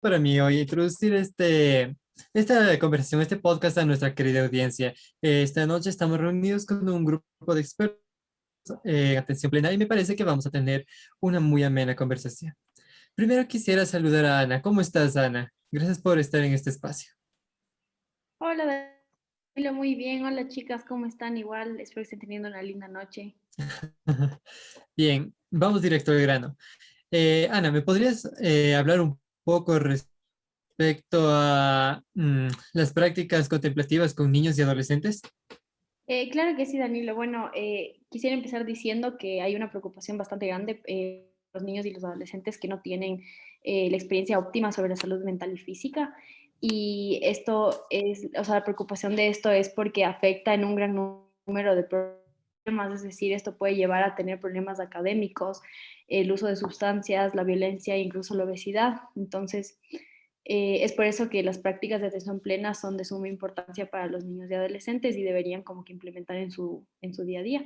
para mí hoy introducir esta conversación, este podcast a nuestra querida audiencia. Esta noche estamos reunidos con un grupo de expertos en atención plena y me parece que vamos a tener una muy amena conversación. Primero quisiera saludar a Ana. ¿Cómo estás, Ana? Gracias por estar en este espacio. Hola, Danilo, muy bien. Hola, chicas, ¿cómo están? Igual, espero que estén teniendo una linda noche. Bien, vamos directo al grano. Ana, ¿me podrías hablar un poco respecto a las prácticas contemplativas con niños y adolescentes? Claro que sí, Danilo. Bueno, quisiera empezar diciendo que hay una preocupación bastante grande los niños y los adolescentes que no tienen la experiencia óptima sobre la salud mental y física. Y esto es, o sea, la preocupación de esto es porque afecta en un gran número de problemas, es decir, esto puede llevar a tener problemas académicos, el uso de sustancias, la violencia e incluso la obesidad. Entonces, es por eso que las prácticas de atención plena son de suma importancia para los niños y adolescentes y deberían como que implementar en su día a día.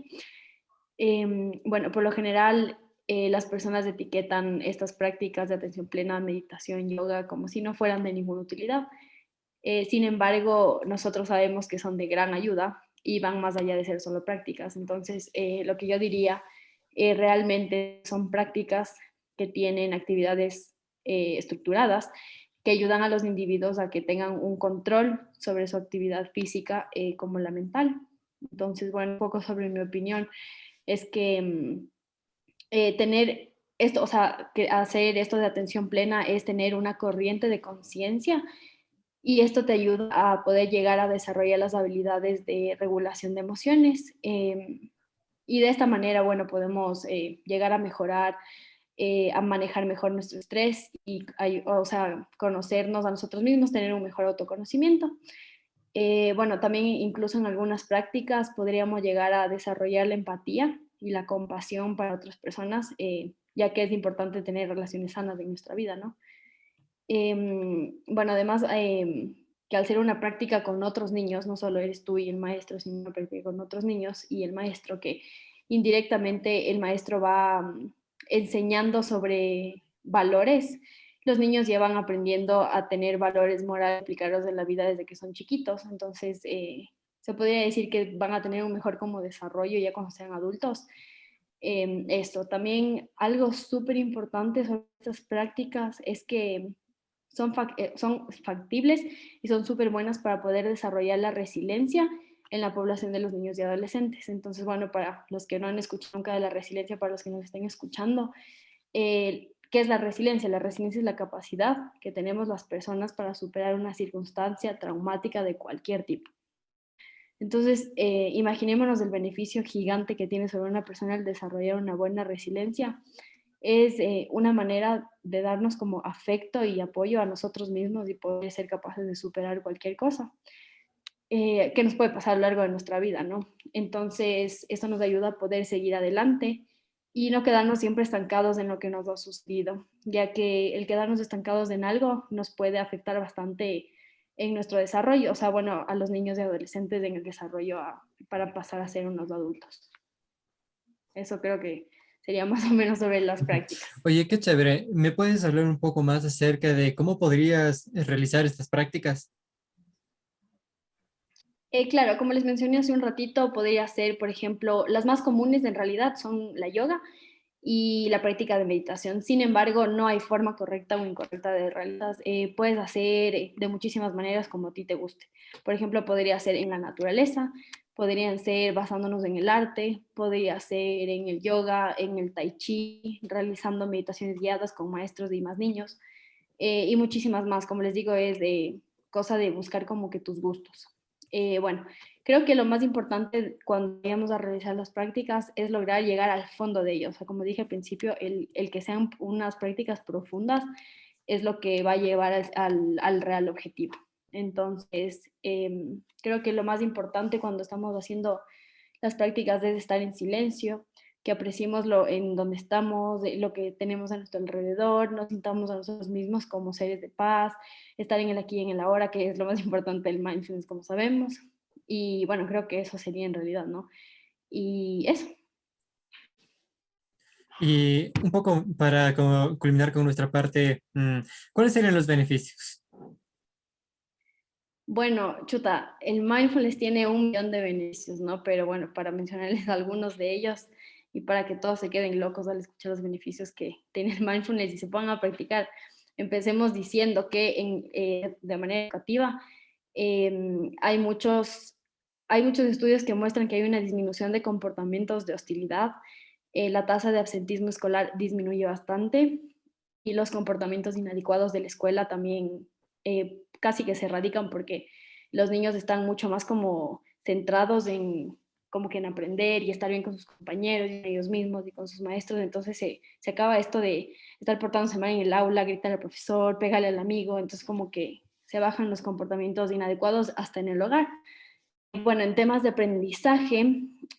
Bueno, por lo general las personas etiquetan estas prácticas de atención plena, meditación, yoga, como si no fueran de ninguna utilidad. Sin embargo, nosotros sabemos que son de gran ayuda y van más allá de ser solo prácticas. Entonces, lo que yo diría realmente son prácticas que tienen actividades estructuradas que ayudan a los individuos a que tengan un control sobre su actividad física como la mental. Entonces, bueno, un poco sobre mi opinión es que tener esto, o sea, que hacer esto de atención plena es tener una corriente de conciencia y esto te ayuda a poder llegar a desarrollar las habilidades de regulación de emociones. Y de esta manera, bueno, podemos llegar a mejorar, a manejar mejor nuestro estrés y, o sea, conocernos a nosotros mismos, tener un mejor autoconocimiento. Bueno, también incluso en algunas prácticas podríamos llegar a desarrollar la empatía y la compasión para otras personas, ya que es importante tener relaciones sanas en nuestra vida, ¿no? Bueno, además, que al ser una práctica con otros niños, no solo eres tú y el maestro, sino una práctica con otros niños y el maestro, que indirectamente el maestro va enseñando sobre valores. Los niños ya van aprendiendo a tener valores morales, aplicarlos en la vida desde que son chiquitos. Entonces, se podría decir que van a tener un mejor como desarrollo ya cuando sean adultos. Esto también, algo súper importante sobre estas prácticas es que son factibles y son súper buenas para poder desarrollar la resiliencia en la población de los niños y adolescentes. Entonces, bueno, para los que no han escuchado nunca de la resiliencia, para los que nos estén escuchando, ¿qué es la resiliencia? La resiliencia es la capacidad que tenemos las personas para superar una circunstancia traumática de cualquier tipo. Entonces, imaginémonos el beneficio gigante que tiene sobre una persona el desarrollar una buena resiliencia. Es una manera de darnos como afecto y apoyo a nosotros mismos y poder ser capaces de superar cualquier cosa que nos puede pasar a lo largo de nuestra vida, ¿no? Entonces, esto nos ayuda a poder seguir adelante y no quedarnos siempre estancados en lo que nos ha sucedido, ya que el quedarnos estancados en algo nos puede afectar bastante en nuestro desarrollo, o sea, bueno, a los niños y adolescentes en el desarrollo para pasar a ser unos adultos. Eso creo que sería más o menos sobre las prácticas. Oye, qué chévere. ¿Me puedes hablar un poco más acerca de cómo podrías realizar estas prácticas? Claro, como les mencioné hace un ratito, podría ser, por ejemplo, las más comunes en realidad son la yoga y la práctica de meditación. Sin embargo, no hay forma correcta o incorrecta de realizarlas. Puedes hacer de muchísimas maneras como a ti te guste. Por ejemplo, podría ser en la naturaleza, podrían ser basándonos en el arte, podría ser en el yoga, en el tai chi, realizando meditaciones guiadas con maestros y más niños, y muchísimas más. Como les digo, es de cosa de buscar como que tus gustos. Bueno, creo que lo más importante cuando vayamos a realizar las prácticas es lograr llegar al fondo de ellos. O sea, como dije al principio, el que sean unas prácticas profundas es lo que va a llevar al real objetivo. Entonces, creo que lo más importante cuando estamos haciendo las prácticas es estar en silencio, que apreciemos lo en donde estamos, lo que tenemos a nuestro alrededor, nos sintamos a nosotros mismos como seres de paz, estar en el aquí y en el ahora, que es lo más importante del mindfulness, como sabemos. Y bueno, creo que eso sería en realidad, ¿no? Y eso. Y un poco para culminar con nuestra parte, ¿cuáles serían los beneficios? Bueno, chuta, el mindfulness tiene un millón de beneficios, ¿no? Pero bueno, para mencionarles algunos de ellos y para que todos se queden locos al escuchar los beneficios que tiene el mindfulness y se pongan a practicar, empecemos diciendo que de manera educativa hay muchos estudios que muestran que hay una disminución de comportamientos de hostilidad, la tasa de absentismo escolar disminuye bastante y los comportamientos inadecuados de la escuela también casi que se erradican porque los niños están mucho más como centrados en como que en aprender y estar bien con sus compañeros y ellos mismos y con sus maestros, entonces se acaba esto de estar portándose mal en el aula, gritar al profesor, pegarle al amigo, entonces como que se bajan los comportamientos inadecuados hasta en el hogar. Bueno, en temas de aprendizaje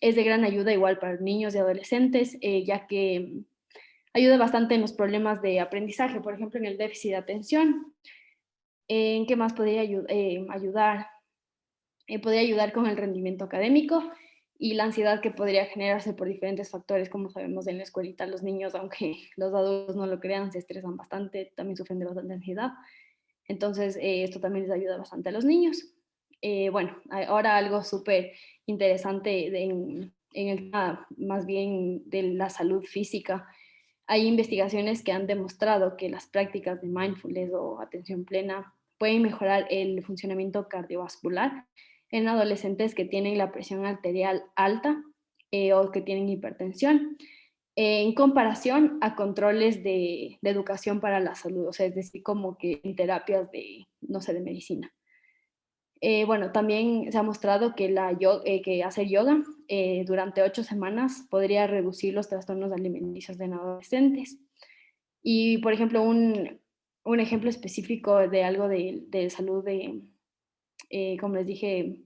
es de gran ayuda igual para niños y adolescentes, ya que ayuda bastante en los problemas de aprendizaje, por ejemplo, en el déficit de atención. ¿En qué más podría ayudar? Podría ayudar con el rendimiento académico y la ansiedad que podría generarse por diferentes factores, como sabemos en la escuelita, los niños, aunque los adultos no lo crean, se estresan bastante, también sufren de bastante ansiedad. Entonces, esto también les ayuda bastante a los niños. Bueno, ahora algo súper interesante en el tema más bien de la salud física. Hay investigaciones que han demostrado que las prácticas de mindfulness o atención plena pueden mejorar el funcionamiento cardiovascular en adolescentes que tienen la presión arterial alta o que tienen hipertensión, en comparación a controles de educación para la salud, o sea, es decir, como que en terapias de, no sé, de medicina. Bueno, también se ha mostrado que, que hacer yoga durante 8 semanas podría reducir los trastornos alimenticios en adolescentes. Y, por ejemplo, un ejemplo específico de algo de salud, como les dije,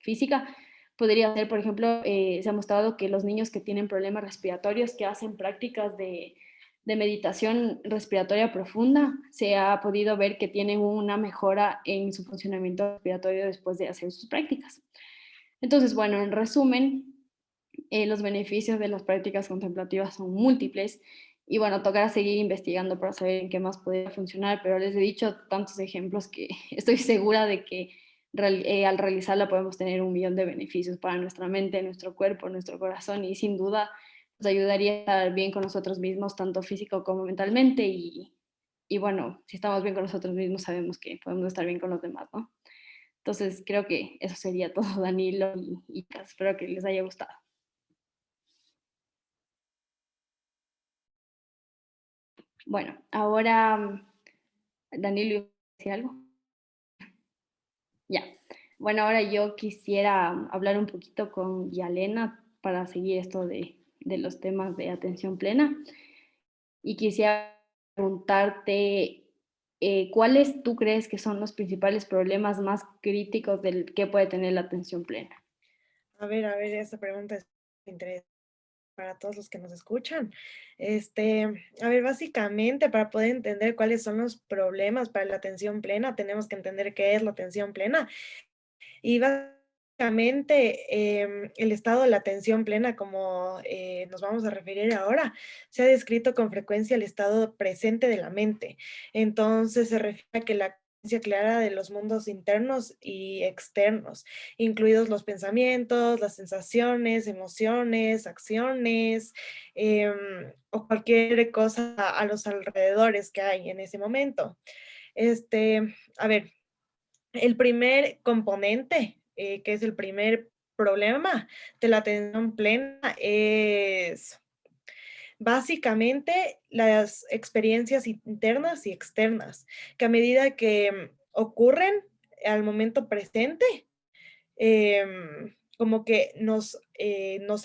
física, podría ser, por ejemplo, se ha mostrado que los niños que tienen problemas respiratorios, que hacen prácticas de meditación respiratoria profunda, se ha podido ver que tienen una mejora en su funcionamiento respiratorio después de hacer sus prácticas. Entonces, bueno, en resumen, los beneficios de las prácticas contemplativas son múltiples y bueno, tocará seguir investigando para saber en qué más podría funcionar, pero les he dicho tantos ejemplos que estoy segura de que al realizarla podemos tener un millón de beneficios para nuestra mente, nuestro cuerpo, nuestro corazón y sin duda nos ayudaría a estar bien con nosotros mismos, tanto físico como mentalmente y bueno, si estamos bien con nosotros mismos sabemos que podemos estar bien con los demás, ¿no? Entonces creo que eso sería todo, Danilo, y espero que les haya gustado. Bueno, ahora, Danilo, ¿decir algo? Ya. Bueno, ahora yo quisiera hablar un poquito con Yalena para seguir esto de los temas de atención plena. Y quisiera preguntarte, ¿cuáles tú crees que son los principales problemas más críticos del que puede tener la atención plena? A ver, esa pregunta es interesante para todos los que nos escuchan. A ver, básicamente, para poder entender cuáles son los problemas para la atención plena, tenemos que entender qué es la atención plena. Y básicamente, el estado de la atención plena, como nos vamos a referir ahora, se ha descrito con frecuencia el estado presente de la mente. Entonces, se refiere a que la conciencia clara de los mundos internos y externos, incluidos los pensamientos, las sensaciones, emociones, acciones, o cualquier cosa a los alrededores que hay en ese momento. A ver, el primer componente, que es el primer problema de la atención plena, es básicamente las experiencias internas y externas, que a medida que ocurren al momento presente, como que nos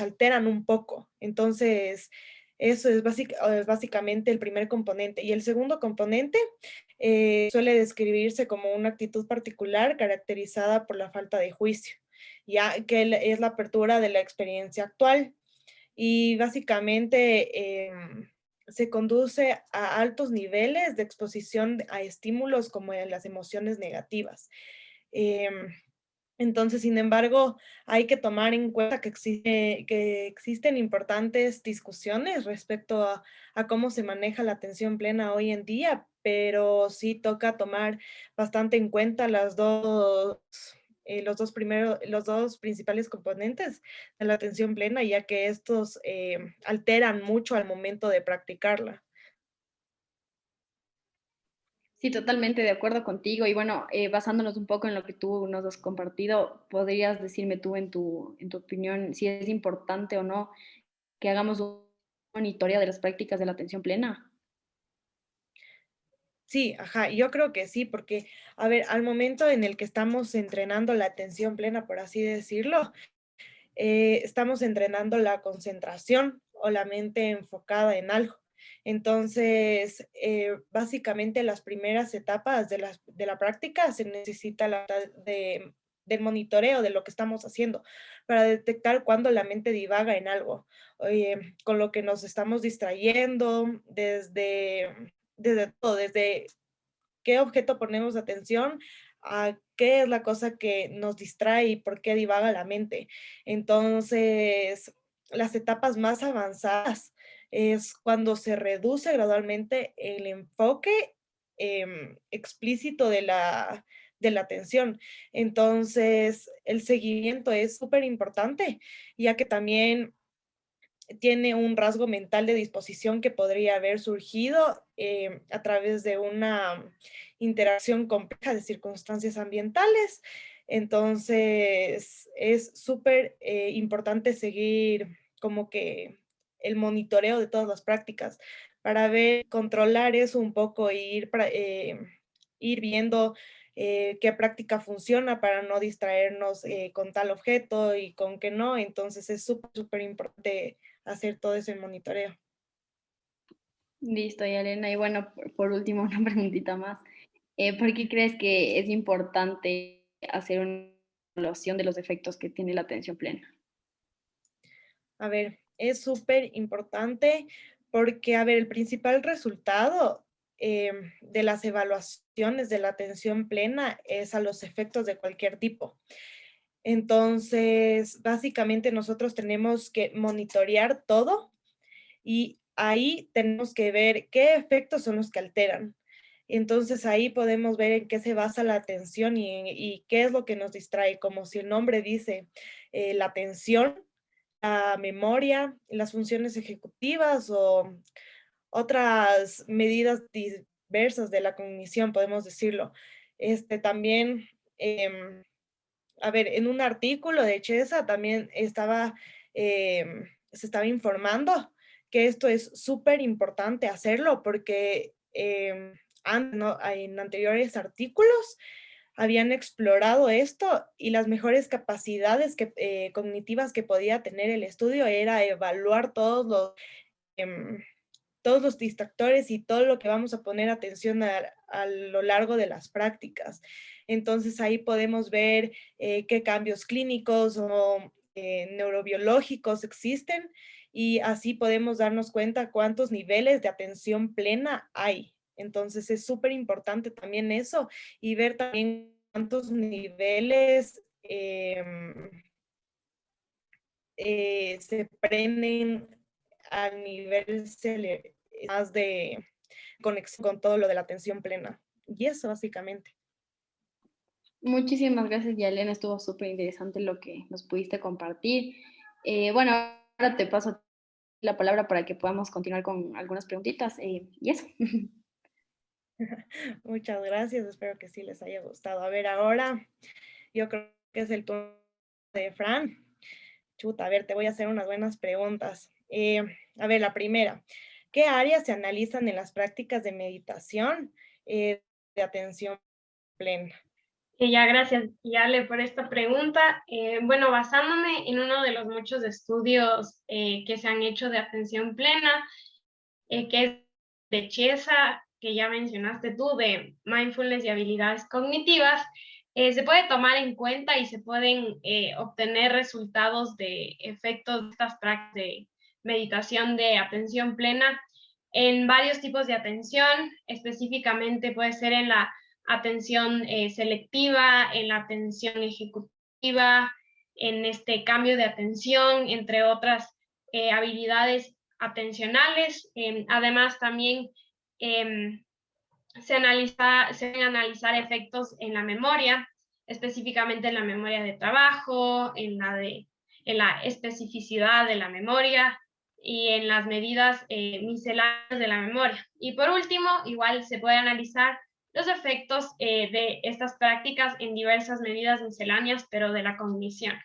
alteran un poco. Entonces, eso es básicamente el primer componente. Y el segundo componente suele describirse como una actitud particular caracterizada por la falta de juicio, ya que es la apertura de la experiencia actual. Y básicamente se conduce a altos niveles de exposición a estímulos como en las emociones negativas. Em, Entonces, sin embargo, hay que tomar en cuenta que existen importantes discusiones respecto a cómo se maneja la atención plena hoy en día, pero sí toca tomar bastante en cuenta los dos principales componentes de la atención plena, ya que estos alteran mucho al momento de practicarla. Sí, totalmente de acuerdo contigo. Y bueno, basándonos un poco en lo que tú nos has compartido, ¿podrías decirme tú en tu opinión si es importante o no que hagamos un monitoreo de las prácticas de la atención plena? Sí, ajá, yo creo que sí, porque, a ver, al momento en el que estamos entrenando la atención plena, por así decirlo, estamos entrenando la concentración o la mente enfocada en algo. Entonces, básicamente las primeras etapas de la práctica se necesita del monitoreo de lo que estamos haciendo para detectar cuando la mente divaga en algo, con lo que nos estamos distrayendo desde todo, desde qué objeto ponemos atención, a qué es la cosa que nos distrae y por qué divaga la mente. Entonces, las etapas más avanzadas es cuando se reduce gradualmente el enfoque explícito de la atención. Entonces, el seguimiento es súper importante, ya que también tiene un rasgo mental de disposición que podría haber surgido a través de una interacción compleja de circunstancias ambientales. Entonces, es súper importante seguir como que el monitoreo de todas las prácticas para ver, controlar eso un poco e ir viendo qué práctica funciona para no distraernos con tal objeto y con qué no. Entonces, es súper, súper importante hacer todo ese monitoreo. Listo, y Elena. Y bueno, por último, una preguntita más. ¿Por qué crees que es importante hacer una evaluación de los efectos que tiene la atención plena? A ver, es súper importante porque, a ver, el principal resultado de las evaluaciones de la atención plena es a los efectos de cualquier tipo. Entonces, básicamente nosotros tenemos que monitorear todo y ahí tenemos que ver qué efectos son los que alteran. Entonces ahí podemos ver en qué se basa la atención y qué es lo que nos distrae, como si el nombre dice, la atención, la memoria, las funciones ejecutivas o otras medidas diversas de la cognición, podemos decirlo. También, a ver, en un artículo de Chesa también se estaba informando que esto es súper importante hacerlo porque en anteriores artículos habían explorado esto y las mejores capacidades cognitivas que podía tener el estudio era evaluar em, todos los distractores y todo lo que vamos a poner atención a lo largo de las prácticas. Entonces ahí podemos ver qué cambios clínicos o neurobiológicos existen y así podemos darnos cuenta cuántos niveles de atención plena hay. Entonces es súper importante también eso y ver también cuántos niveles se prenden a nivel más de conexión con todo lo de la atención plena. Y eso básicamente. Muchísimas gracias, Yalena. Estuvo súper interesante lo que nos pudiste compartir. Bueno, ahora te paso la palabra para que podamos continuar con algunas preguntitas. Y eso. Muchas gracias, espero que sí les haya gustado. A ver, ahora yo creo que es el turno de Fran. Chuta, a ver, te voy a hacer unas buenas preguntas. A ver, la primera, ¿qué áreas se analizan en las prácticas de meditación de atención plena? Ya, gracias, Yale, por esta pregunta. Bueno, basándome en uno de los muchos estudios que se han hecho de atención plena, que es de Chesa, que ya mencionaste tú, de mindfulness y habilidades cognitivas, se puede tomar en cuenta y se pueden obtener resultados de efectos de estas prácticas de meditación de atención plena en varios tipos de atención, específicamente puede ser en la atención selectiva, en la atención ejecutiva en este cambio de atención, entre otras habilidades atencionales. Además, también se deben analizar efectos en la memoria, específicamente en la memoria de trabajo, en la especificidad de la memoria y en las medidas misceláneas de la memoria. Y por último, igual se puede analizar los efectos de estas prácticas en diversas medidas misceláneas, pero de la cognición.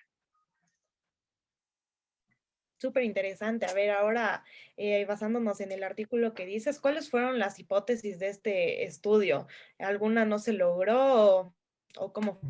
Súper interesante. A ver, ahora basándonos en el artículo que dices, ¿cuáles fueron las hipótesis de este estudio? ¿Alguna no se logró o cómo?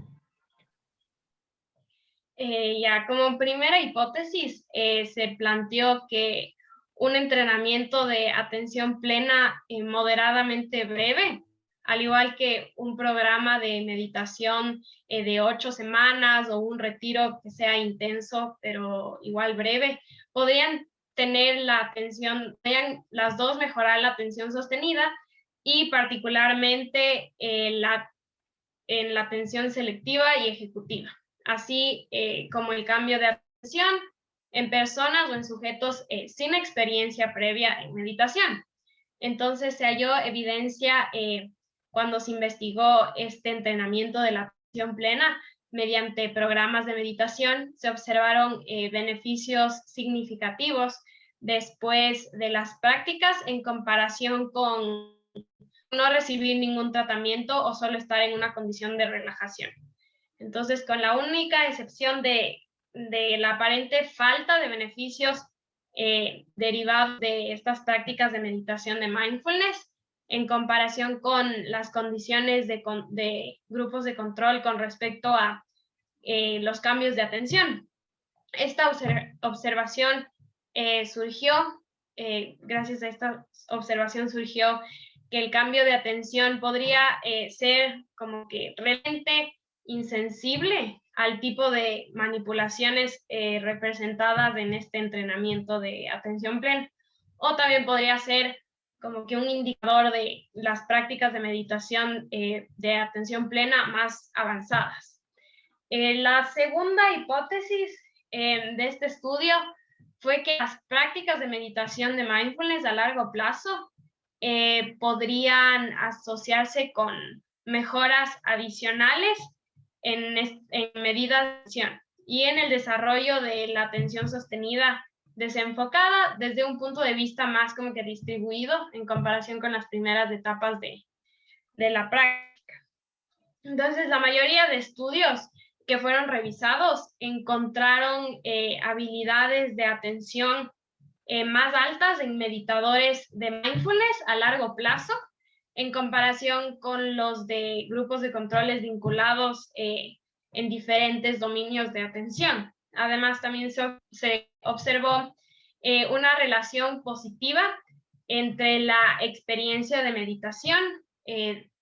Ya como primera hipótesis, se planteó que un entrenamiento de atención plena moderadamente breve, al igual que un programa de meditación de 8 semanas o un retiro que sea intenso, pero igual breve, podrían tener la atención, podrían las dos mejorar la atención sostenida y particularmente en la atención selectiva y ejecutiva, así como el cambio de atención en personas o en sujetos sin experiencia previa en meditación. Entonces se halló evidencia cuando se investigó este entrenamiento de la atención plena mediante programas de meditación, se observaron beneficios significativos después de las prácticas en comparación con no recibir ningún tratamiento o solo estar en una condición de relajación. Entonces, con la única excepción de la aparente falta de beneficios derivados de estas prácticas de meditación de mindfulness, en comparación con las condiciones de grupos de control con respecto a los cambios de atención. Esta observación surgió, gracias a esta observación surgió que el cambio de atención podría ser como que realmente insensible al tipo de manipulaciones representadas en este entrenamiento de atención plena, o también podría ser como que un indicador de las prácticas de meditación de atención plena más avanzadas. La segunda hipótesis de este estudio fue que las prácticas de meditación de mindfulness a largo plazo podrían asociarse con mejoras adicionales en medidas de atención y en el desarrollo de la atención sostenida desenfocada desde un punto de vista más como que distribuido en comparación con las primeras etapas de la práctica. Entonces, la mayoría de estudios que fueron revisados encontraron habilidades de atención más altas en meditadores de mindfulness a largo plazo en comparación con los de grupos de controles vinculados en diferentes dominios de atención. Además, también se observó una relación positiva entre la experiencia de meditación,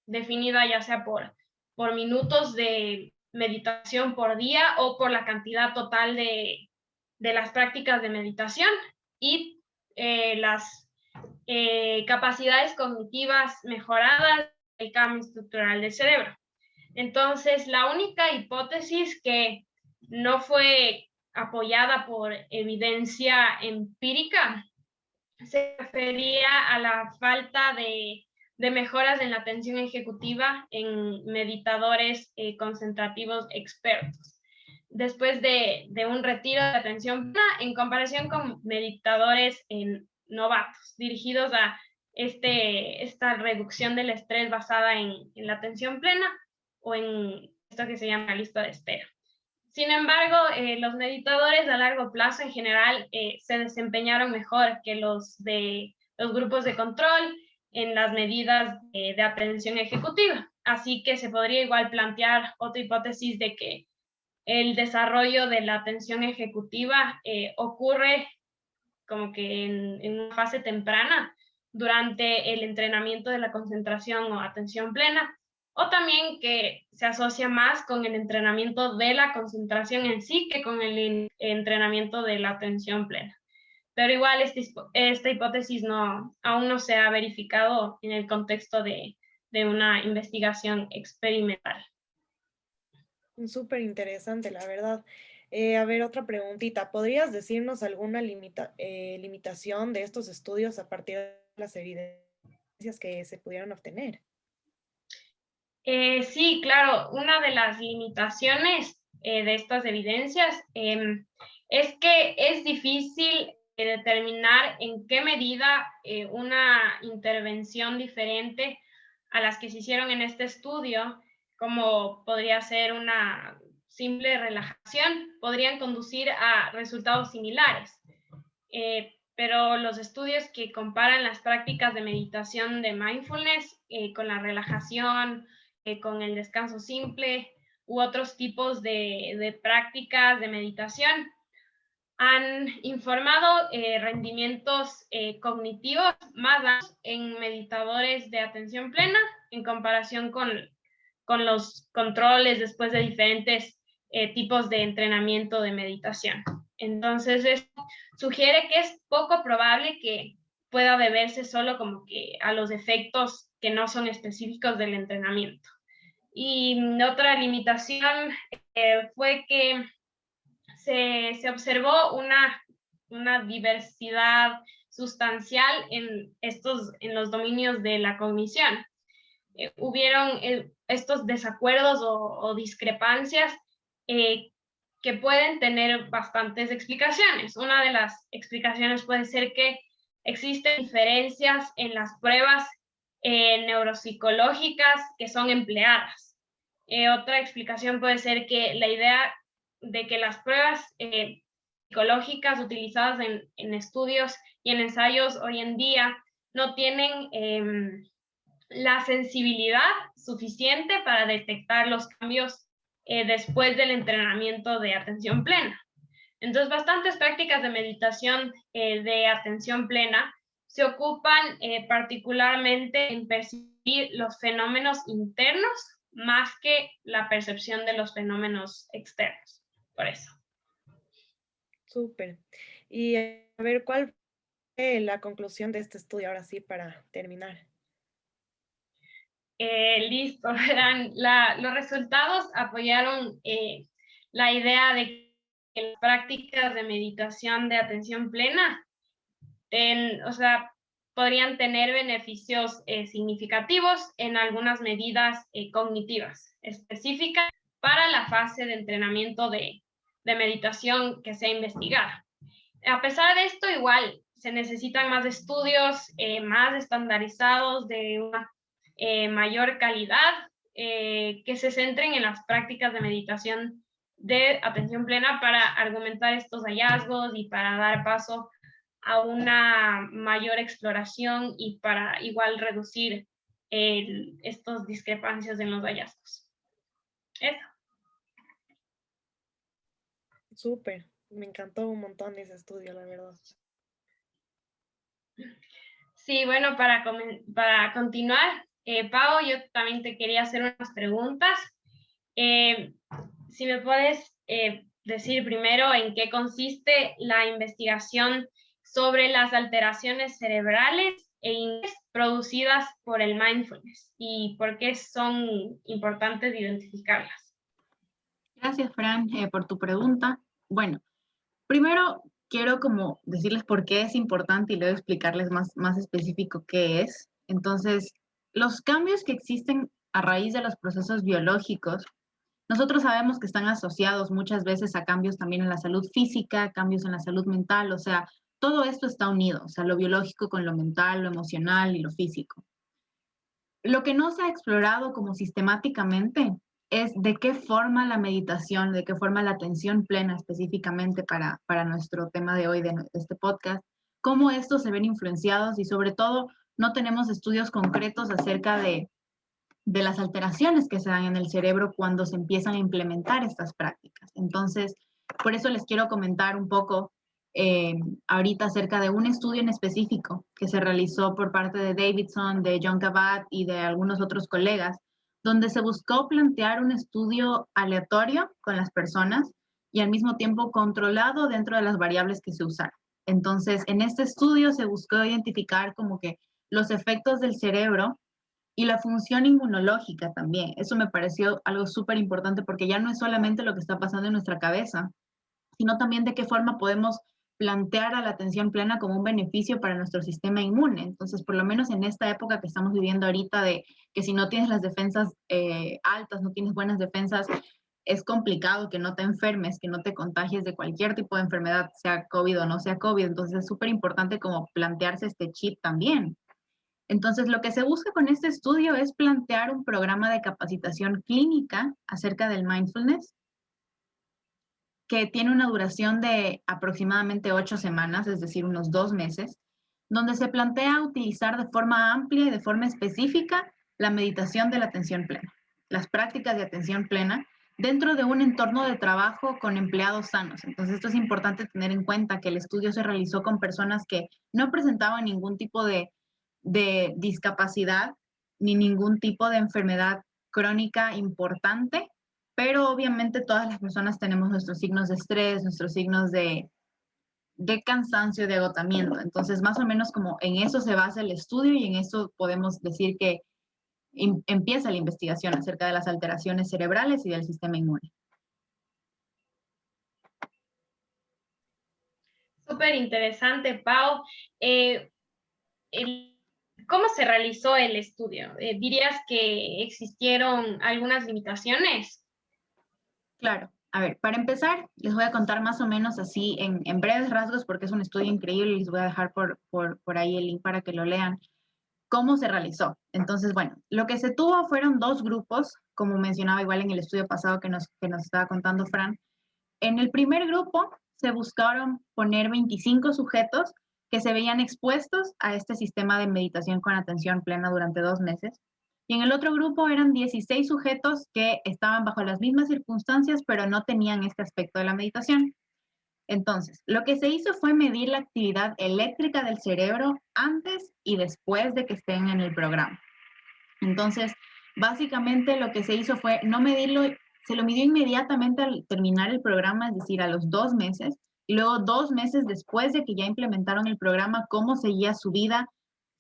definida ya sea por minutos de meditación por día o por la cantidad total de las prácticas de meditación, y las capacidades cognitivas mejoradas del cambio estructural del cerebro. Entonces, la única hipótesis que no fue apoyada por evidencia empírica se refería a la falta de mejoras en la atención ejecutiva en meditadores concentrativos expertos después de un retiro de atención plena en comparación con meditadores novatos dirigidos a esta reducción del estrés basada en la atención plena o en esto que se llama lista de espera. Sin embargo, los meditadores a largo plazo en general se desempeñaron mejor que los de los grupos de control en las medidas de atención ejecutiva. Así que se podría igual plantear otra hipótesis de que el desarrollo de la atención ejecutiva ocurre como que en una fase temprana durante el entrenamiento de la concentración o atención plena, o también que se asocia más con el entrenamiento de la concentración en sí que con el entrenamiento de la atención plena. Pero igual esta hipótesis aún no se ha verificado en el contexto de una investigación experimental. Súper interesante, la verdad. A ver, otra preguntita. ¿Podrías decirnos alguna limitación de estos estudios a partir de las evidencias que se pudieron obtener? Sí, claro, una de las limitaciones de estas evidencias es que es difícil determinar en qué medida una intervención diferente a las que se hicieron en este estudio, como podría ser una simple relajación, podrían conducir a resultados similares. Pero los estudios que comparan las prácticas de meditación de mindfulness con la relajación, con el descanso simple u otros tipos de prácticas de meditación, han informado rendimientos cognitivos más altos en meditadores de atención plena en comparación con los controles después de diferentes tipos de entrenamiento de meditación. Entonces, esto sugiere que es poco probable que pueda deberse solo como que a los efectos que no son específicos del entrenamiento. Y otra limitación fue que se observó una diversidad sustancial en los dominios de la cognición. Hubieron estos desacuerdos o discrepancias que pueden tener bastantes explicaciones. Una de las explicaciones puede ser que existen diferencias en las pruebas neuropsicológicas que son empleadas. Otra explicación puede ser que la idea de que las pruebas psicológicas utilizadas en estudios y en ensayos hoy en día no tienen la sensibilidad suficiente para detectar los cambios después del entrenamiento de atención plena. Entonces, bastantes prácticas de meditación de atención plena se ocupan particularmente en percibir los fenómenos internos más que la percepción de los fenómenos externos. Por eso. Súper. Y a ver, ¿cuál fue la conclusión de este estudio ahora sí para terminar? Listo, verán, los resultados apoyaron la idea de que las prácticas de meditación de atención plena podrían tener beneficios significativos en algunas medidas cognitivas específicas para la fase de entrenamiento de meditación que sea investigada. A pesar de esto, igual se necesitan más estudios más estandarizados de una mayor calidad que se centren en las prácticas de meditación de atención plena para argumentar estos hallazgos y para dar paso a una mayor exploración y para igual reducir estas discrepancias en los hallazgos. Eso. Súper. Me encantó un montón ese estudio, la verdad. Sí, bueno, para continuar, Pau, yo también te quería hacer unas preguntas. Si me puedes decir primero en qué consiste la investigación sobre las alteraciones cerebrales producidas por el mindfulness y por qué son importantes identificarlas. Gracias, Fran, por tu pregunta. Bueno, primero quiero como decirles por qué es importante y luego explicarles más específico qué es. Entonces, los cambios que existen a raíz de los procesos biológicos, nosotros sabemos que están asociados muchas veces a cambios también en la salud física, cambios en la salud mental, o sea, todo esto está unido, o sea, lo biológico con lo mental, lo emocional y lo físico. Lo que no se ha explorado como sistemáticamente es de qué forma la meditación, de qué forma la atención plena específicamente para nuestro tema de hoy, de este podcast, cómo estos se ven influenciados y sobre todo no tenemos estudios concretos acerca de las alteraciones que se dan en el cerebro cuando se empiezan a implementar estas prácticas. Entonces, por eso les quiero comentar un poco ahorita acerca de un estudio en específico que se realizó por parte de Davidson, de John Kabat y de algunos otros colegas, donde se buscó plantear un estudio aleatorio con las personas y al mismo tiempo controlado dentro de las variables que se usaron. Entonces, en este estudio se buscó identificar como que los efectos del cerebro y la función inmunológica también. Eso me pareció algo súper importante porque ya no es solamente lo que está pasando en nuestra cabeza, sino también de qué forma podemos plantear a la atención plena como un beneficio para nuestro sistema inmune. Entonces, por lo menos en esta época que estamos viviendo ahorita, de que si no tienes las defensas altas, no tienes buenas defensas, es complicado que no te enfermes, que no te contagies de cualquier tipo de enfermedad, sea COVID o no sea COVID. Entonces, es súper importante como plantearse este chip también. Entonces, lo que se busca con este estudio es plantear un programa de capacitación clínica acerca del mindfulness, que tiene una duración de aproximadamente 8 semanas, es decir, unos 2 meses, donde se plantea utilizar de forma amplia y de forma específica la meditación de la atención plena, las prácticas de atención plena dentro de un entorno de trabajo con empleados sanos. Entonces, esto es importante tener en cuenta que el estudio se realizó con personas que no presentaban ningún tipo de discapacidad ni ningún tipo de enfermedad crónica importante, pero obviamente todas las personas tenemos nuestros signos de estrés, nuestros signos de cansancio, de agotamiento. Entonces, más o menos como en eso se basa el estudio y en eso podemos decir que empieza la investigación acerca de las alteraciones cerebrales y del sistema inmune. Súper interesante, Pau. Eh, ¿Cómo se realizó el estudio? ¿Dirías que existieron algunas limitaciones? Claro. A ver, para empezar, les voy a contar más o menos así en breves rasgos, porque es un estudio increíble y les voy a dejar por ahí el link para que lo lean, cómo se realizó. Entonces, bueno, lo que se tuvo fueron 2 grupos, como mencionaba igual en el estudio pasado que nos estaba contando Fran. En el primer grupo se buscaron poner 25 sujetos que se veían expuestos a este sistema de meditación con atención plena durante 2 meses. Y en el otro grupo eran 16 sujetos que estaban bajo las mismas circunstancias, pero no tenían este aspecto de la meditación. Entonces, lo que se hizo fue medir la actividad eléctrica del cerebro antes y después de que estén en el programa. Entonces, básicamente lo que se hizo fue no medirlo, se lo midió inmediatamente al terminar el programa, es decir, a los 2 meses, y luego 2 meses después de que ya implementaron el programa, cómo seguía su vida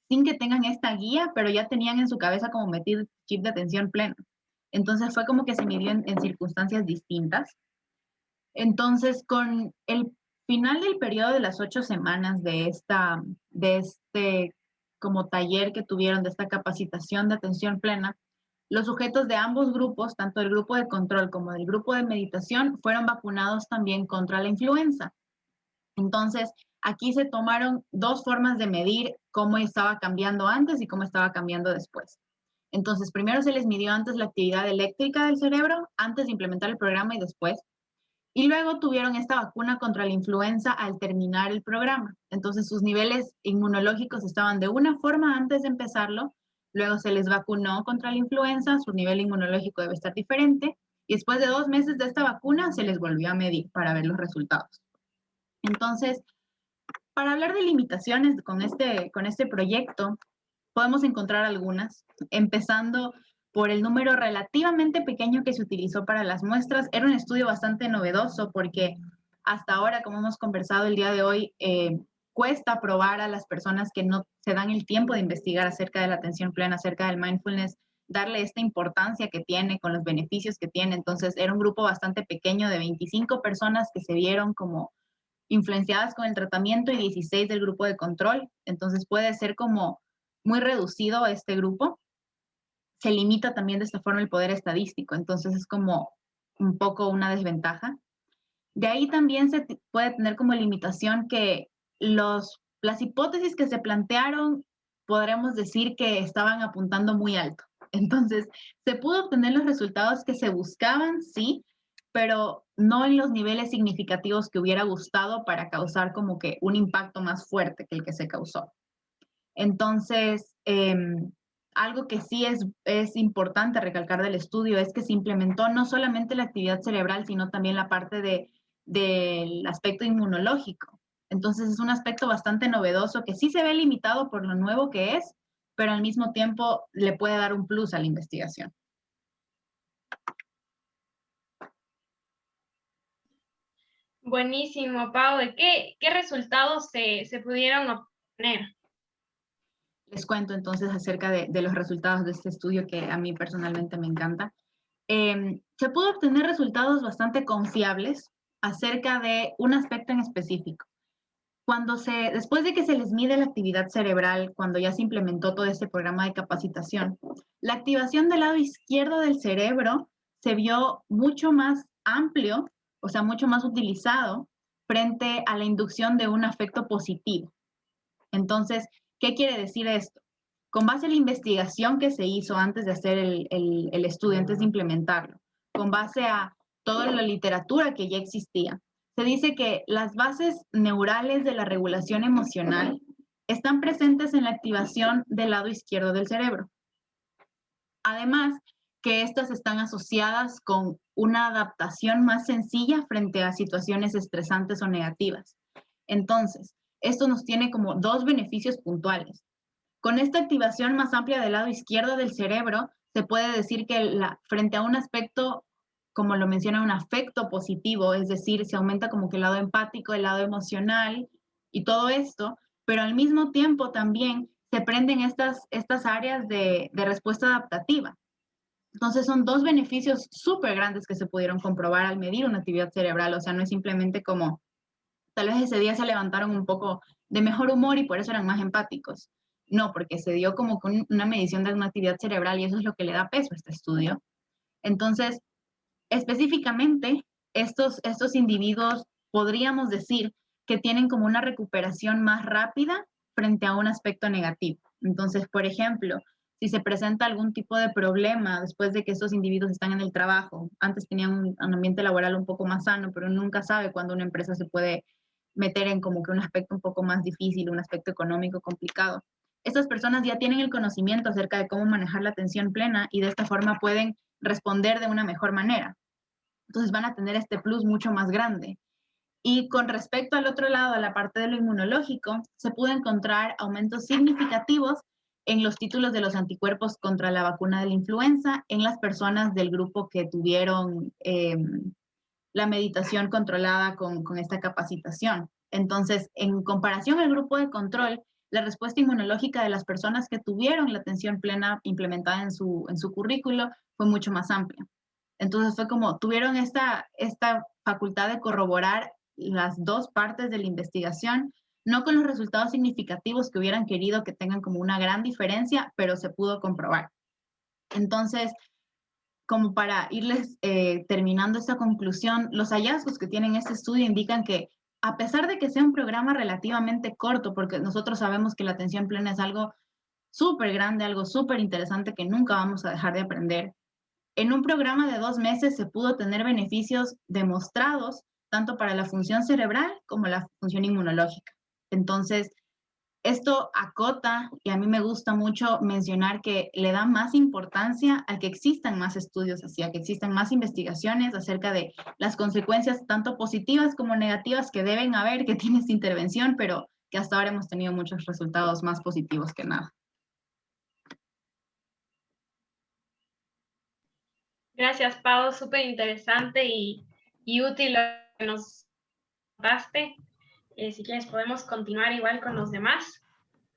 sin que tengan esta guía, pero ya tenían en su cabeza como meter chip de atención plena. Entonces fue como que se midió en circunstancias distintas. Entonces, con el final del periodo de las 8 semanas de este como taller que tuvieron, de esta capacitación de atención plena, los sujetos de ambos grupos, tanto del grupo de control como del grupo de meditación, fueron vacunados también contra la influenza. Entonces, aquí se tomaron 2 formas de medir cómo estaba cambiando antes y cómo estaba cambiando después. Entonces, primero se les midió antes la actividad eléctrica del cerebro, antes de implementar el programa y después. Y luego tuvieron esta vacuna contra la influenza al terminar el programa. Entonces sus niveles inmunológicos estaban de una forma antes de empezarlo, luego se les vacunó contra la influenza, su nivel inmunológico debe estar diferente, y después de 2 meses de esta vacuna se les volvió a medir para ver los resultados. Entonces, para hablar de limitaciones con este proyecto, podemos encontrar algunas, empezando por el número relativamente pequeño que se utilizó para las muestras. Era un estudio bastante novedoso porque hasta ahora, como hemos conversado el día de hoy, cuesta probar a las personas que no se dan el tiempo de investigar acerca de la atención plena, acerca del mindfulness, darle esta importancia que tiene, con los beneficios que tiene. Entonces, era un grupo bastante pequeño de 25 personas que se vieron como influenciadas con el tratamiento y 16 del grupo de control. Entonces, puede ser como muy reducido este grupo. Se limita también de esta forma el poder estadístico, entonces es como un poco una desventaja. De ahí también se puede tener como limitación que las hipótesis que se plantearon, podremos decir que estaban apuntando muy alto. Entonces, se pudo obtener los resultados que se buscaban, sí, pero no en los niveles significativos que hubiera gustado para causar como que un impacto más fuerte que el que se causó. Entonces, algo que sí es importante recalcar del estudio es que se implementó no solamente la actividad cerebral, sino también la parte del aspecto inmunológico. Entonces, es un aspecto bastante novedoso que sí se ve limitado por lo nuevo que es, pero al mismo tiempo le puede dar un plus a la investigación. Buenísimo, Pau. ¿Qué resultados se pudieron obtener? Les cuento entonces acerca de los resultados de este estudio que a mí personalmente me encanta. Se pudo obtener resultados bastante confiables acerca de un aspecto en específico. Después de que se les mide la actividad cerebral, cuando ya se implementó todo este programa de capacitación, la activación del lado izquierdo del cerebro se vio mucho más amplio, o sea, mucho más utilizado frente a la inducción de un afecto positivo. Entonces, ¿qué quiere decir esto? Con base en la investigación que se hizo antes de hacer el estudio, antes de implementarlo, con base a toda la literatura que ya existía, se dice que las bases neurales de la regulación emocional están presentes en la activación del lado izquierdo del cerebro. Además, que estas están asociadas con una adaptación más sencilla frente a situaciones estresantes o negativas. Entonces, esto nos tiene como dos beneficios puntuales. Con esta activación más amplia del lado izquierdo del cerebro, se puede decir que frente a un aspecto, como lo menciona, un afecto positivo, es decir, se aumenta como que el lado empático, el lado emocional y todo esto, pero al mismo tiempo también se prenden estas áreas de respuesta adaptativa. Entonces son dos beneficios súper grandes que se pudieron comprobar al medir una actividad cerebral, o sea, no es simplemente como, tal vez ese día se levantaron un poco de mejor humor y por eso eran más empáticos. No, porque se dio como con una medición de una actividad cerebral y eso es lo que le da peso a este estudio. Entonces, específicamente, estos individuos podríamos decir que tienen como una recuperación más rápida frente a un aspecto negativo. Entonces, por ejemplo, si se presenta algún tipo de problema después de que estos individuos están en el trabajo, antes tenían un ambiente laboral un poco más sano, pero nunca sabe cuándo una empresa se puede meter en como que un aspecto un poco más difícil, un aspecto económico complicado. Estas personas ya tienen el conocimiento acerca de cómo manejar la atención plena y de esta forma pueden responder de una mejor manera. Entonces van a tener este plus mucho más grande. Y con respecto al otro lado, a la parte de lo inmunológico, se pudo encontrar aumentos significativos en los títulos de los anticuerpos contra la vacuna de la influenza en las personas del grupo que tuvieron la meditación controlada con esta capacitación. Entonces, en comparación al grupo de control, la respuesta inmunológica de las personas que tuvieron la atención plena implementada en su currículo fue mucho más amplia. Entonces fue como, tuvieron esta facultad de corroborar las dos partes de la investigación, no con los resultados significativos que hubieran querido que tengan como una gran diferencia, pero se pudo comprobar. Entonces, como para irles terminando esta conclusión, los hallazgos que tienen este estudio indican que a pesar de que sea un programa relativamente corto, porque nosotros sabemos que la atención plena es algo súper grande, algo súper interesante que nunca vamos a dejar de aprender, en un programa de 2 meses se pudo tener beneficios demostrados tanto para la función cerebral como la función inmunológica. Entonces, esto acota, y a mí me gusta mucho mencionar que le da más importancia a que existan más estudios así, a que existan más investigaciones acerca de las consecuencias tanto positivas como negativas que deben haber, que tiene esta intervención, pero que hasta ahora hemos tenido muchos resultados más positivos que nada. Gracias, Pau, súper interesante y útil lo que nos contaste. Si quieres, podemos continuar igual con los demás.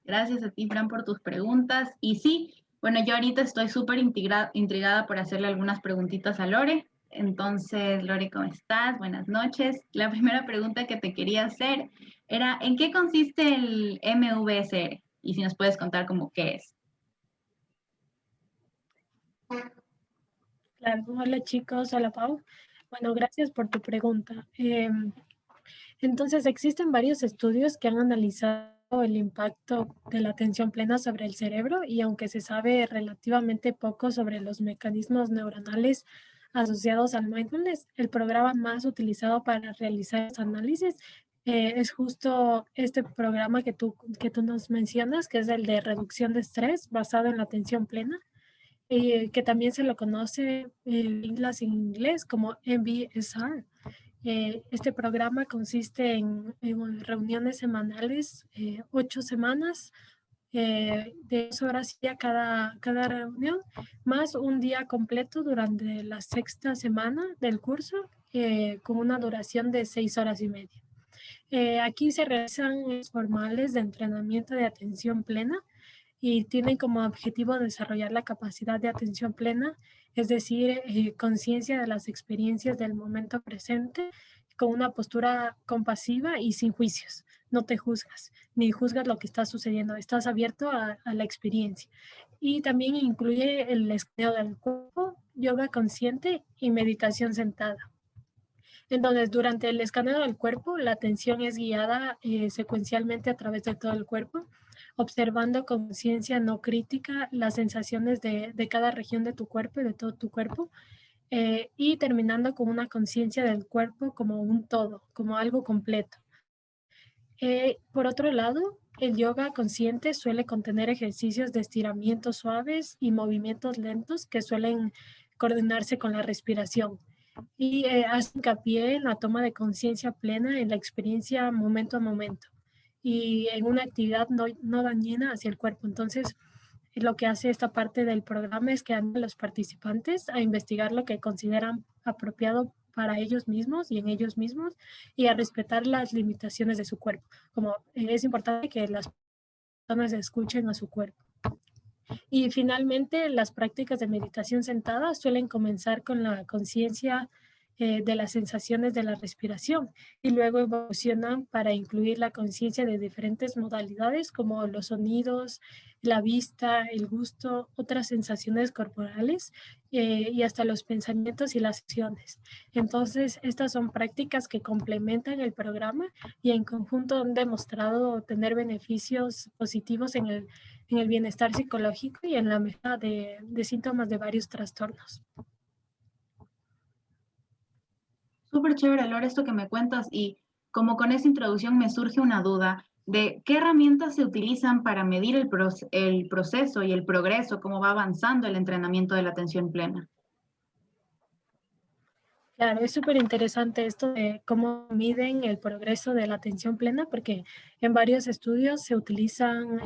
Gracias a ti, Fran, por tus preguntas. Y sí, bueno, yo ahorita estoy súper intrigada por hacerle algunas preguntitas a Lore. Entonces, Lore, ¿cómo estás? Buenas noches. La primera pregunta que te quería hacer era, ¿en qué consiste el MVSR? Y si nos puedes contar cómo qué es. Claro, hola chicos, hola Pau. Bueno, gracias por tu pregunta. Entonces, existen varios estudios que han analizado el impacto de la atención plena sobre el cerebro y aunque se sabe relativamente poco sobre los mecanismos neuronales asociados al mindfulness, el programa más utilizado para realizar los análisis es justo este programa que tú nos mencionas, que es el de reducción de estrés basado en la atención plena. Que también se lo conoce en inglés como MBSR. Este programa consiste en reuniones semanales, 8 semanas, de 2 horas ya cada reunión, más un día completo durante la 6ª semana del curso, con una duración de 6 horas y media. Aquí se realizan formales de entrenamiento de atención plena, y tienen como objetivo desarrollar la capacidad de atención plena, es decir, conciencia de las experiencias del momento presente, con una postura compasiva y sin juicios. No te juzgas, ni juzgas lo que está sucediendo, estás abierto a la experiencia. Y también incluye el escaneo del cuerpo, yoga consciente y meditación sentada. Entonces, durante el escaneo del cuerpo, la atención es guiada secuencialmente a través de todo el cuerpo, observando con conciencia no crítica las sensaciones de cada región de tu cuerpo y de todo tu cuerpo, y terminando con una conciencia del cuerpo como un todo, como algo completo. Por otro lado, el yoga consciente suele contener ejercicios de estiramiento suaves y movimientos lentos que suelen coordinarse con la respiración y hace hincapié en la toma de conciencia plena en la experiencia momento a momento y en una actividad no dañina hacia el cuerpo. Entonces, lo que hace esta parte del programa es que anima a los participantes a investigar lo que consideran apropiado para ellos mismos y en ellos mismos y a respetar las limitaciones de su cuerpo. Como es importante que las personas escuchen a su cuerpo. Y finalmente, las prácticas de meditación sentada suelen comenzar con la conciencia de las sensaciones de la respiración y luego evolucionan para incluir la conciencia de diferentes modalidades como los sonidos, la vista, el gusto, otras sensaciones corporales y hasta los pensamientos y las acciones. Entonces, estas son prácticas que complementan el programa y en conjunto han demostrado tener beneficios positivos en el bienestar psicológico y en la mejora de síntomas de varios trastornos. Súper chévere, Lore, esto que me cuentas, y como con esa introducción me surge una duda de qué herramientas se utilizan para medir el proceso y el progreso, cómo va avanzando el entrenamiento de la atención plena. Claro, es súper interesante esto de cómo miden el progreso de la atención plena, porque en varios estudios se utilizan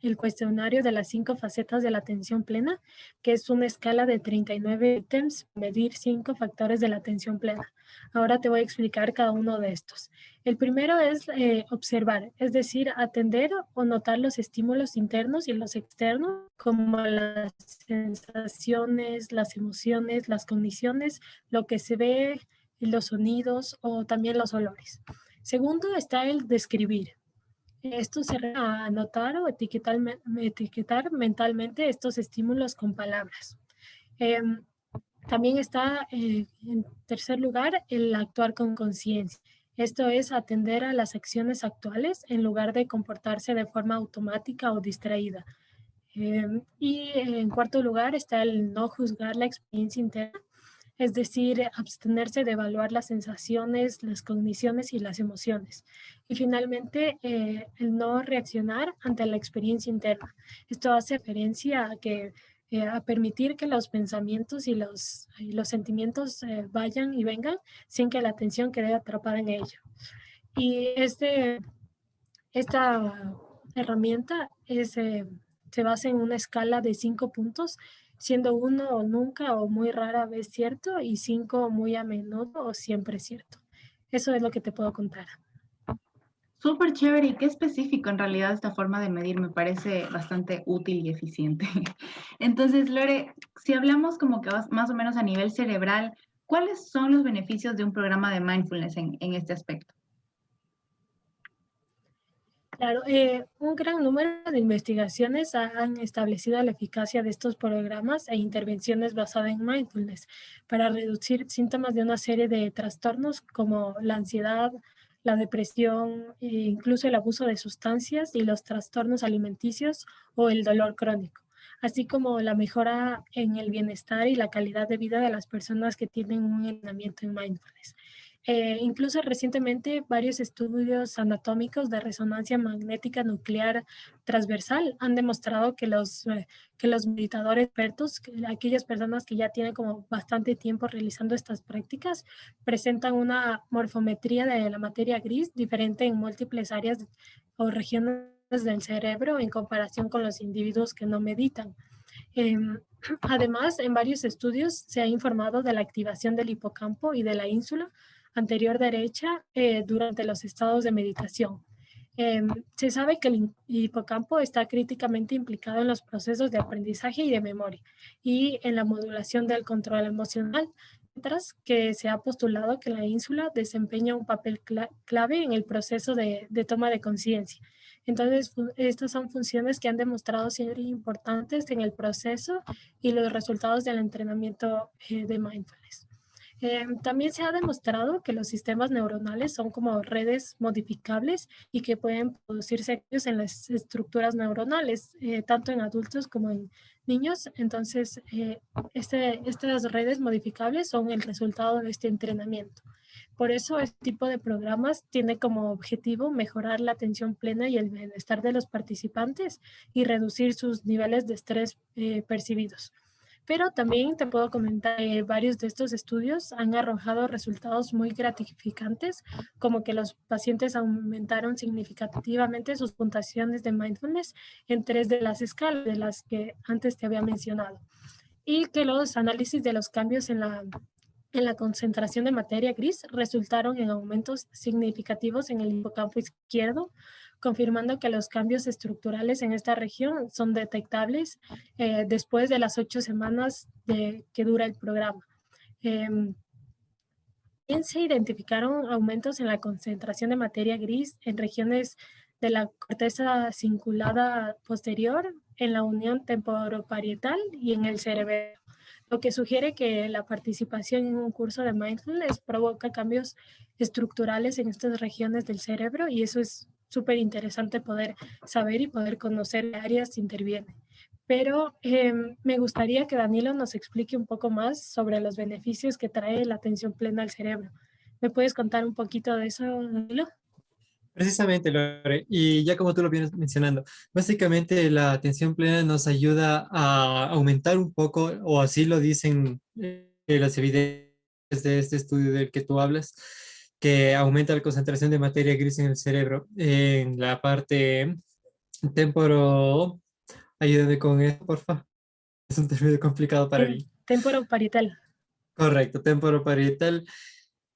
el cuestionario de las 5 facetas de la atención plena, que es una escala de 39 ítems para medir 5 factores de la atención plena. Ahora te voy a explicar cada uno de estos. El primero es observar, es decir, atender o notar los estímulos internos y los externos, como las sensaciones, las emociones, las cogniciones, lo que se ve, los sonidos o también los olores. Segundo está el describir. Esto se refiere a anotar o etiquetar mentalmente estos estímulos con palabras. También está, en tercer lugar, el actuar con conciencia. Esto es atender a las acciones actuales en lugar de comportarse de forma automática o distraída. Y en cuarto lugar está el no juzgar la experiencia interna, es decir, abstenerse de evaluar las sensaciones, las cogniciones y las emociones. Y finalmente, el no reaccionar ante la experiencia interna. Esto hace referencia a permitir que los pensamientos y los sentimientos vayan y vengan sin que la atención quede atrapada en ello. Y esta herramienta se basa en una escala de 5 puntos, siendo 1 o nunca o muy rara vez cierto y 5 muy a menudo o siempre cierto. Eso es lo que te puedo contar. Súper chévere y qué específico en realidad esta forma de medir, me parece bastante útil y eficiente. Entonces, Lore, si hablamos como que más o menos a nivel cerebral, ¿cuáles son los beneficios de un programa de mindfulness en este aspecto? Claro, un gran número de investigaciones han establecido la eficacia de estos programas e intervenciones basadas en mindfulness para reducir síntomas de una serie de trastornos como la ansiedad, la depresión, e incluso el abuso de sustancias y los trastornos alimenticios o el dolor crónico, así como la mejora en el bienestar y la calidad de vida de las personas que tienen un entrenamiento en mindfulness. Incluso recientemente varios estudios anatómicos de resonancia magnética nuclear transversal han demostrado que los meditadores expertos, aquellas personas que ya tienen como bastante tiempo realizando estas prácticas, presentan una morfometría de la materia gris diferente en múltiples áreas o regiones del cerebro en comparación con los individuos que no meditan. Además, en varios estudios se ha informado de la activación del hipocampo y de la ínsula anterior derecha durante los estados de meditación. Se sabe que el hipocampo está críticamente implicado en los procesos de aprendizaje y de memoria y en la modulación del control emocional, mientras que se ha postulado que la ínsula desempeña un papel clave en el proceso de toma de conciencia. Entonces, estas son funciones que han demostrado ser importantes en el proceso y los resultados del entrenamiento de mindfulness. También se ha demostrado que los sistemas neuronales son como redes modificables y que pueden producirse cambios en las estructuras neuronales, tanto en adultos como en niños. Entonces, estas redes modificables son el resultado de este entrenamiento. Por eso, este tipo de programas tiene como objetivo mejorar la atención plena y el bienestar de los participantes y reducir sus niveles de estrés percibidos. Pero también te puedo comentar que varios de estos estudios han arrojado resultados muy gratificantes, como que los pacientes aumentaron significativamente sus puntuaciones de mindfulness en 3 de las escalas de las que antes te había mencionado. Y que los análisis de los cambios en la concentración de materia gris resultaron en aumentos significativos en el hipocampo izquierdo, confirmando que los cambios estructurales en esta región son detectables después de las 8 semanas que dura el programa. También se identificaron aumentos en la concentración de materia gris en regiones de la corteza cingulada posterior, en la unión temporoparietal y en el cerebelo, lo que sugiere que la participación en un curso de mindfulness provoca cambios estructurales en estas regiones del cerebro, y eso es súper interesante poder saber y poder conocer qué áreas intervienen. Pero me gustaría que Danilo nos explique un poco más sobre los beneficios que trae la atención plena al cerebro. ¿Me puedes contar un poquito de eso, Danilo? Precisamente, Lore, y ya como tú lo vienes mencionando, básicamente la atención plena nos ayuda a aumentar un poco, o así lo dicen las evidencias de este estudio del que tú hablas, que aumenta la concentración de materia gris en el cerebro, en la parte temporo, ayúdame con eso, porfa, es un término complicado para mí. Temporoparietal. Correcto, temporoparietal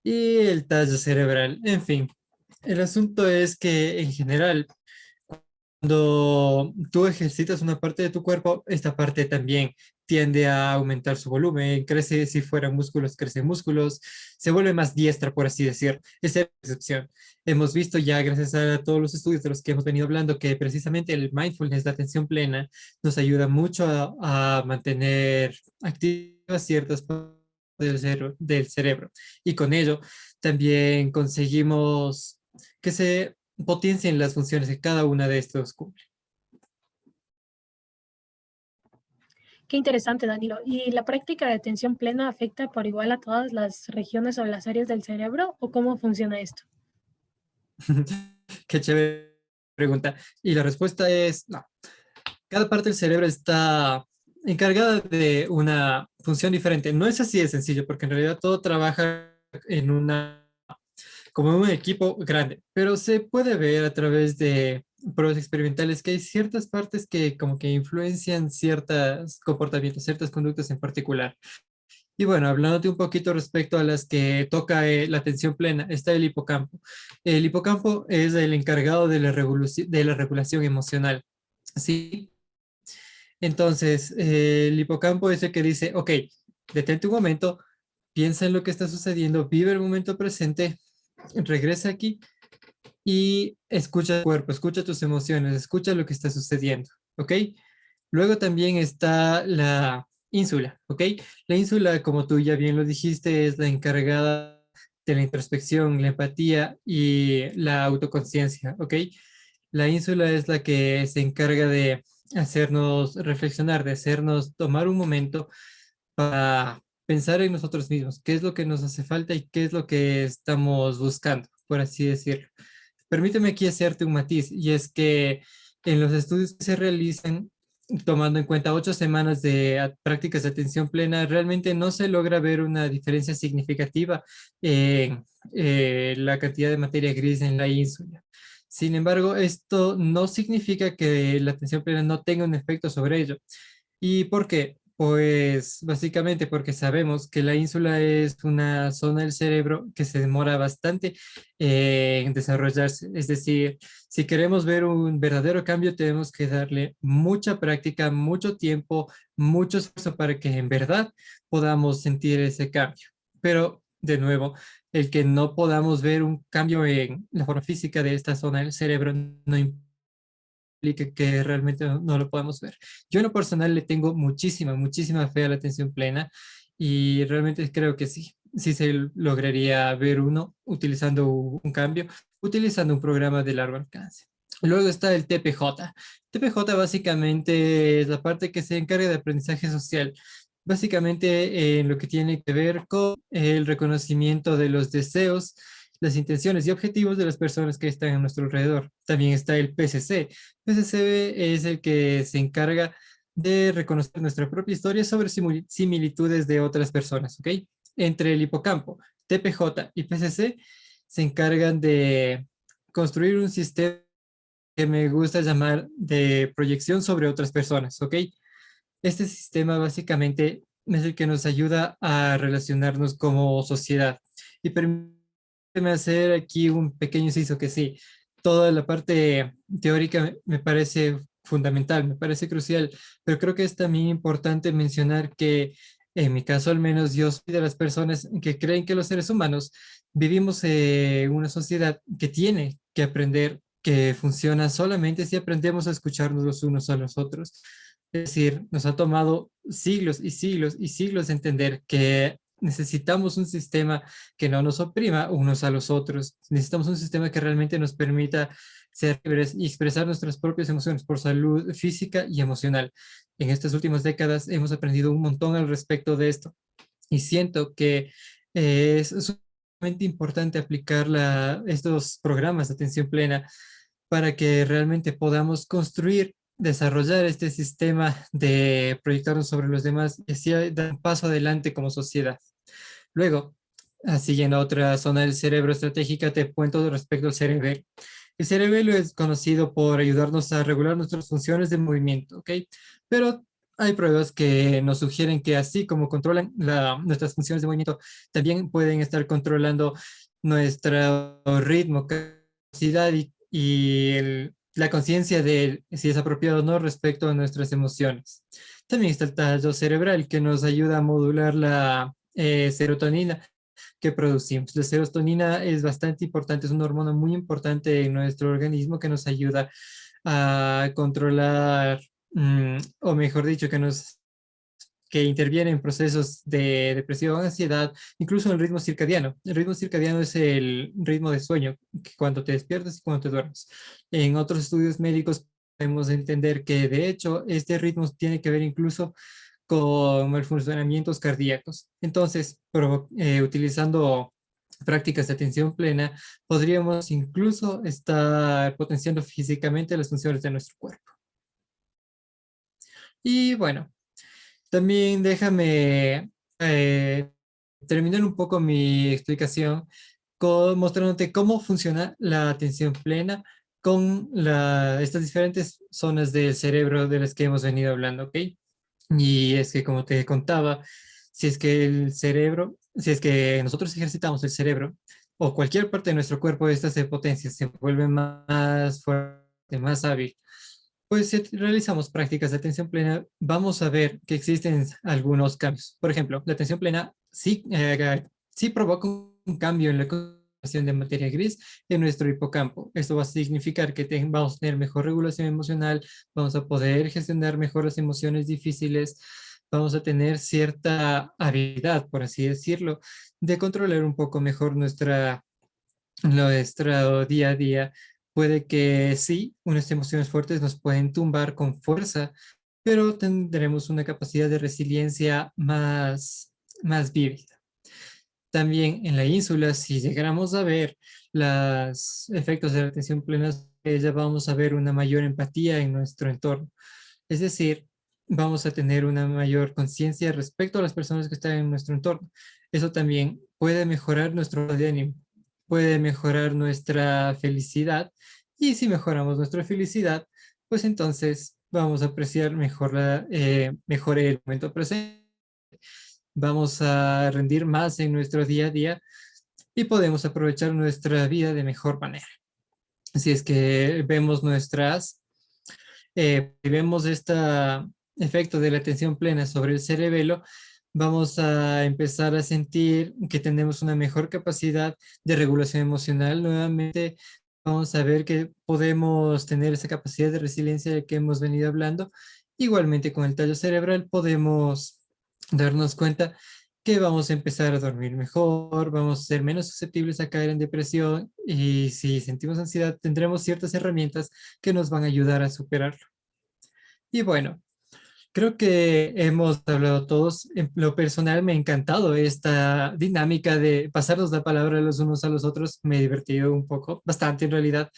y el tallo cerebral, en fin. El asunto es que en general, cuando tú ejercitas una parte de tu cuerpo, esta parte también tiende a aumentar su volumen, crece, si fueran músculos, crecen músculos, se vuelve más diestra, por así decir. Esa es la percepción. Hemos visto ya, gracias a todos los estudios de los que hemos venido hablando, que precisamente el mindfulness, la atención plena, nos ayuda mucho a mantener activas ciertas partes del cerebro. Y con ello también conseguimos que se potencien las funciones que cada una de estos cumple. Qué interesante, Danilo. ¿Y la práctica de atención plena afecta por igual a todas las regiones o las áreas del cerebro, o cómo funciona esto? Qué chévere pregunta. Y la respuesta es no. Cada parte del cerebro está encargada de una función diferente. No es así de sencillo, porque en realidad todo trabaja en como un equipo grande, pero se puede ver a través de pruebas experimentales que hay ciertas partes que como que influencian ciertos comportamientos, ciertas conductas en particular. Y bueno, hablándote un poquito respecto a las que toca la atención plena, está el hipocampo. El hipocampo es el encargado de de la regulación emocional. ¿Sí? Entonces, el hipocampo es el que dice, ok, detente un momento, piensa en lo que está sucediendo, vive el momento presente, regresa aquí y escucha el cuerpo, escucha tus emociones, escucha lo que está sucediendo, ¿ok? Luego también está la ínsula, ¿ok? La ínsula, como tú ya bien lo dijiste, es la encargada de la introspección, la empatía y la autoconciencia, ¿ok? La ínsula es la que se encarga de hacernos reflexionar, de hacernos tomar un momento para pensar en nosotros mismos, qué es lo que nos hace falta y qué es lo que estamos buscando, por así decirlo. Permíteme aquí hacerte un matiz, y es que en los estudios que se realizan, tomando en cuenta 8 semanas de prácticas de atención plena, realmente no se logra ver una diferencia significativa en la cantidad de materia gris en la ínsula. Sin embargo, esto no significa que la atención plena no tenga un efecto sobre ello. ¿Y por qué? Pues básicamente porque sabemos que la ínsula es una zona del cerebro que se demora bastante en desarrollarse. Es decir, si queremos ver un verdadero cambio, tenemos que darle mucha práctica, mucho tiempo, mucho esfuerzo para que en verdad podamos sentir ese cambio. Pero, de nuevo, el que no podamos ver un cambio en la forma física de esta zona del cerebro no implica que realmente no lo podemos ver. Yo en lo personal le tengo muchísima, muchísima fe a la atención plena y realmente creo que sí, sí se lograría ver uno utilizando un cambio, utilizando un programa de largo alcance. Luego está el TPJ. TPJ básicamente es la parte que se encarga de aprendizaje social. Básicamente en lo que tiene que ver con el reconocimiento de los deseos, las intenciones y objetivos de las personas que están a nuestro alrededor. También está el PCC. PCC es el que se encarga de reconocer nuestra propia historia sobre similitudes de otras personas, ¿ok? Entre el hipocampo, TPJ y PCC se encargan de construir un sistema que me gusta llamar de proyección sobre otras personas, ¿ok? Este sistema básicamente es el que nos ayuda a relacionarnos como sociedad. Y permíteme hacer aquí un pequeño inciso que sí, toda la parte teórica me parece fundamental, me parece crucial, pero creo que es también importante mencionar que en mi caso al menos yo soy de las personas que creen que los seres humanos vivimos en una sociedad que tiene que aprender que funciona solamente si aprendemos a escucharnos los unos a los otros. Es decir, nos ha tomado siglos y siglos y siglos entender que necesitamos un sistema que no nos oprima unos a los otros. Necesitamos un sistema que realmente nos permita ser libres y expresar nuestras propias emociones por salud física y emocional. En estas últimas décadas hemos aprendido un montón al respecto de esto y siento que es sumamente importante aplicar estos programas de atención plena para que realmente podamos construir, desarrollar este sistema de proyectarnos sobre los demás y así dar un paso adelante como sociedad. Luego, siguiendo a otra zona del cerebro estratégica, te cuento respecto al cerebelo. El cerebelo es conocido por ayudarnos a regular nuestras funciones de movimiento, ¿ok? Pero hay pruebas que nos sugieren que así como controlan nuestras funciones de movimiento, también pueden estar controlando nuestro ritmo, capacidad la conciencia de si es apropiado o no respecto a nuestras emociones. También está el tallo cerebral que nos ayuda a modular la serotonina que producimos. La serotonina es bastante importante, es una hormona muy importante en nuestro organismo que nos ayuda a controlar, o mejor dicho, que interviene en procesos de depresión, ansiedad, incluso el ritmo circadiano. El ritmo circadiano es el ritmo de sueño, que cuando te despiertas y cuando te duermes. En otros estudios médicos podemos entender que de hecho este ritmo tiene que ver incluso con malfuncionamientos cardíacos. Entonces, utilizando prácticas de atención plena, podríamos incluso estar potenciando físicamente las funciones de nuestro cuerpo. Y bueno, también déjame terminar un poco mi explicación mostrándote cómo funciona la atención plena con estas diferentes zonas del cerebro de las que hemos venido hablando, ¿ok? Y es que como te contaba, si es que nosotros ejercitamos el cerebro o cualquier parte de nuestro cuerpo, esta se potencia, se vuelve más fuerte, más hábil. Pues si realizamos prácticas de atención plena, vamos a ver que existen algunos cambios. Por ejemplo, la atención plena sí provoca un cambio en la concentración de materia gris en nuestro hipocampo. Esto va a significar que vamos a tener mejor regulación emocional, vamos a poder gestionar mejor las emociones difíciles, vamos a tener cierta habilidad, por así decirlo, de controlar un poco mejor nuestro día a día. Puede que sí, unas emociones fuertes nos pueden tumbar con fuerza, pero tendremos una capacidad de resiliencia más vívida. También en la ínsula, si llegáramos a ver los efectos de la atención plena, ya vamos a ver una mayor empatía en nuestro entorno. Es decir, vamos a tener una mayor conciencia respecto a las personas que están en nuestro entorno. Eso también puede mejorar nuestro estado de ánimo, puede mejorar nuestra felicidad. Y si mejoramos nuestra felicidad, pues entonces vamos a apreciar mejor, mejor el momento presente, vamos a rendir más en nuestro día a día y podemos aprovechar nuestra vida de mejor manera. Si es que vemos vemos este efecto de la atención plena sobre el cerebelo, vamos a empezar a sentir que tenemos una mejor capacidad de regulación emocional. Nuevamente, vamos a ver que podemos tener esa capacidad de resiliencia de que hemos venido hablando. Igualmente, con el tallo cerebral podemos darnos cuenta que vamos a empezar a dormir mejor, vamos a ser menos susceptibles a caer en depresión y si sentimos ansiedad tendremos ciertas herramientas que nos van a ayudar a superarlo. Y bueno, creo que hemos hablado todos. En lo personal me ha encantado esta dinámica de pasarnos la palabra los unos a los otros. Me he divertido un poco, bastante en realidad.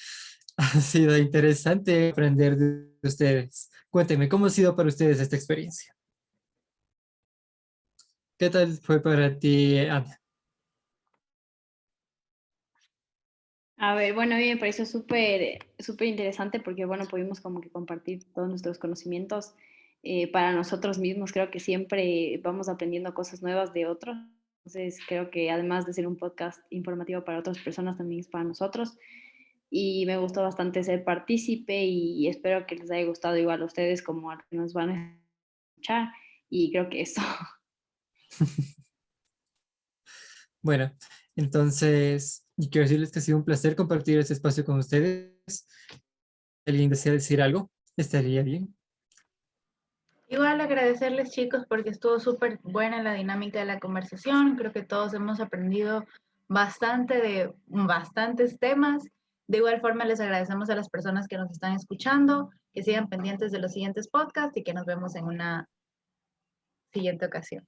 Ha sido interesante aprender de ustedes. Cuéntenme, ¿cómo ha sido para ustedes esta experiencia? ¿Qué tal fue para ti, Ana? A ver, bueno, a mí me pareció súper interesante porque, bueno, pudimos como que compartir todos nuestros conocimientos para nosotros mismos. Creo que siempre vamos aprendiendo cosas nuevas de otros. Entonces, creo que además de ser un podcast informativo para otras personas, también es para nosotros. Y me gustó bastante ser partícipe y espero que les haya gustado igual a ustedes como a los que nos van a escuchar. Y creo que eso. Bueno, entonces, y quiero decirles que ha sido un placer compartir este espacio con ustedes. ¿Alguien desea decir algo? Estaría bien. Igual agradecerles chicos porque estuvo súper buena la dinámica de la conversación. Creo que todos hemos aprendido bastante de bastantes temas. De igual forma les agradecemos a las personas que nos están escuchando, que sigan pendientes de los siguientes podcasts y que nos vemos en una siguiente ocasión.